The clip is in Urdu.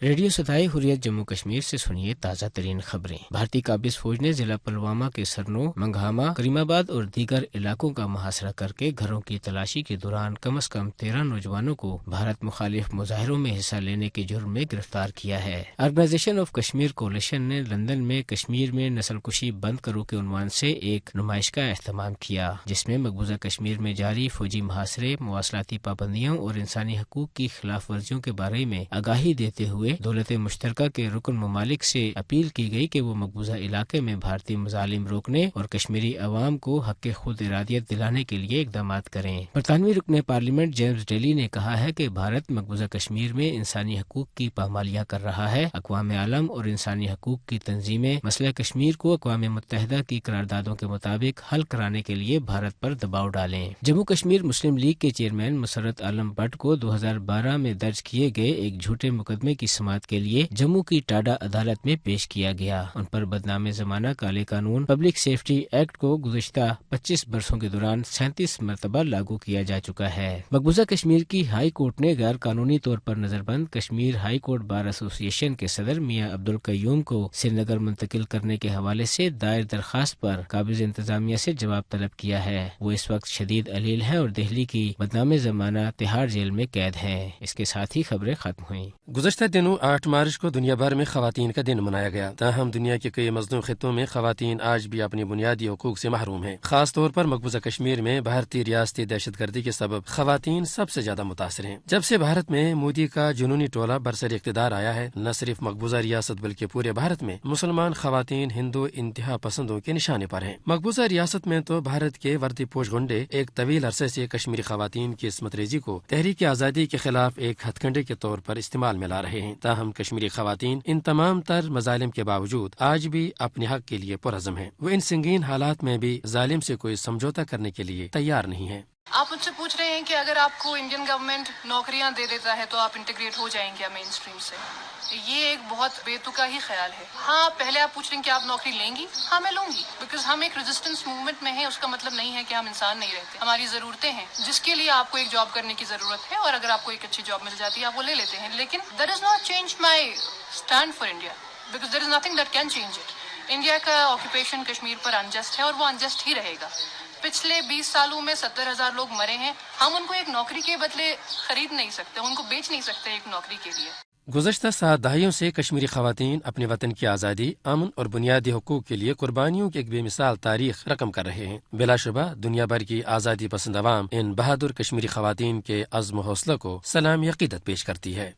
ریڈیو صدائے حریت جموں کشمیر سے سنیے تازہ ترین خبریں۔ بھارتی قابض فوج نے ضلع پلوامہ کے سرنو، منگھاما، کریم آباد اور دیگر علاقوں کا محاصرہ کر کے گھروں کی تلاشی کے دوران کم از کم 13 نوجوانوں کو بھارت مخالف مظاہروں میں حصہ لینے کے جرم میں گرفتار کیا ہے۔ آرگنائزیشن آف کشمیر کولیشن نے لندن میں کشمیر میں نسل کشی بند کرو کے عنوان سے ایک نمائش کا اہتمام کیا، جس میں مقبوضہ کشمیر میں جاری فوجی محاصرے، مواصلاتی پابندیوں اور انسانی حقوق کی خلاف ورزیوں کے بارے میں آگاہی دیتے ہوئے دولت مشترکہ کے رکن ممالک سے اپیل کی گئی کہ وہ مقبوضہ علاقے میں بھارتی مظالم روکنے اور کشمیری عوام کو حق خود ارادیت دلانے کے لیے اقدامات کریں۔ برطانوی رکن پارلیمنٹ جیمز ڈیلی نے کہا ہے کہ بھارت مقبوضہ کشمیر میں انسانی حقوق کی پامالیاں کر رہا ہے۔ اقوام عالم اور انسانی حقوق کی تنظیمیں مسئلہ کشمیر کو اقوام متحدہ کی قراردادوں کے مطابق حل کرانے کے لیے بھارت پر دباؤ ڈالیں۔ جموں کشمیر مسلم لیگ کے چیئرمین مسرت عالم بٹ کو 2012 میں درج کیے گئے ایک جھوٹے مقدمے کی سماعت کے لیے جموں کی ٹاڈا عدالت میں پیش کیا گیا۔ ان پر بدنام زمانہ کالے قانون پبلک سیفٹی ایکٹ کو گزشتہ 25 برسوں کے دوران 37 مرتبہ لاگو کیا جا چکا ہے۔ مقبوضہ کشمیر کی ہائی کورٹ نے غیر قانونی طور پر نظر بند کشمیر ہائی کورٹ بار ایسوسی ایشن کے صدر میاں عبدالقیوم کو سری نگر منتقل کرنے کے حوالے سے دائر درخواست پر قابض انتظامیہ سے جواب طلب کیا ہے۔ وہ اس وقت شدید علیل ہیں اور دہلی کی بدنام زمانہ تہاڑ جیل میں قید ہیں۔ اس کے ساتھ ہی خبریں ختم ہوئیں۔ گزشتہ دنوں 8 مارچ کو دنیا بھر میں خواتین کا دن منایا گیا، تاہم دنیا کے کئی مظلوم خطوں میں خواتین آج بھی اپنی بنیادی حقوق سے محروم ہیں۔ خاص طور پر مقبوضہ کشمیر میں بھارتی ریاستی دہشت گردی کے سبب خواتین سب سے زیادہ متاثر ہیں۔ جب سے بھارت میں مودی کا جنونی ٹولہ برسر اقتدار آیا ہے، نہ صرف مقبوضہ ریاست بلکہ پورے بھارت میں مسلمان خواتین ہندو انتہا پسندوں کے نشانے پر ہیں۔ مقبوضہ ریاست میں تو بھارت کے وردی پوش گنڈے ایک طویل عرصے سے کشمیری خواتین کی عصمت ریزی کو تحریک آزادی کے خلاف ایک ہتھ کنڈے کے طور پر استعمال میں لا رہے ہیں، تاہم کشمیری خواتین ان تمام تر مظالم کے باوجود آج بھی اپنے حق کے لیے پرعزم ہیں۔ وہ ان سنگین حالات میں بھی ظالم سے کوئی سمجھوتا کرنے کے لیے تیار نہیں ہیں۔ آپ مجھ سے پوچھ رہے ہیں کہ اگر آپ کو انڈین گورنمنٹ نوکریاں دے دیتا ہے تو آپ انٹیگریٹ ہو جائیں گے مین اسٹریم سے؟ یہ ایک بہت بے تکا ہی خیال ہے۔ ہاں، پہلے آپ پوچھ رہے ہیں کہ آپ نوکری لیں گی؟ ہاں، میں لوں گی، بیکاز ہم ایک ریزسٹنس موومنٹ میں ہیں۔ اس کا مطلب نہیں ہے کہ ہم انسان نہیں رہتے، ہماری ضرورتیں ہیں جس کے لیے آپ کو ایک جاب کرنے کی ضرورت ہے، اور اگر آپ کو ایک اچھی جاب مل جاتی ہے آپ وہ لے لیتے ہیں۔ لیکن that is not change my stand for India, because there is nothing that can change it. India کا آکوپیشن کشمیر پر انجسٹ ہے اور وہ انجسٹ ہی رہے گا۔ پچھلے 20 سالوں میں 70,000 لوگ مرے ہیں، ہم ان کو ایک نوکری کے بدلے خرید نہیں سکتے، ان کو بیچ نہیں سکتے ایک نوکری کے لیے۔ گزشتہ 7 دہائیوں سے کشمیری خواتین اپنے وطن کی آزادی، امن اور بنیادی حقوق کے لیے قربانیوں کی ایک بے مثال تاریخ رقم کر رہے ہیں۔ بلا شبہ دنیا بھر کی آزادی پسند عوام ان بہادر کشمیری خواتین کے عزم و حوصلہ کو سلام عقیدت پیش کرتی ہے۔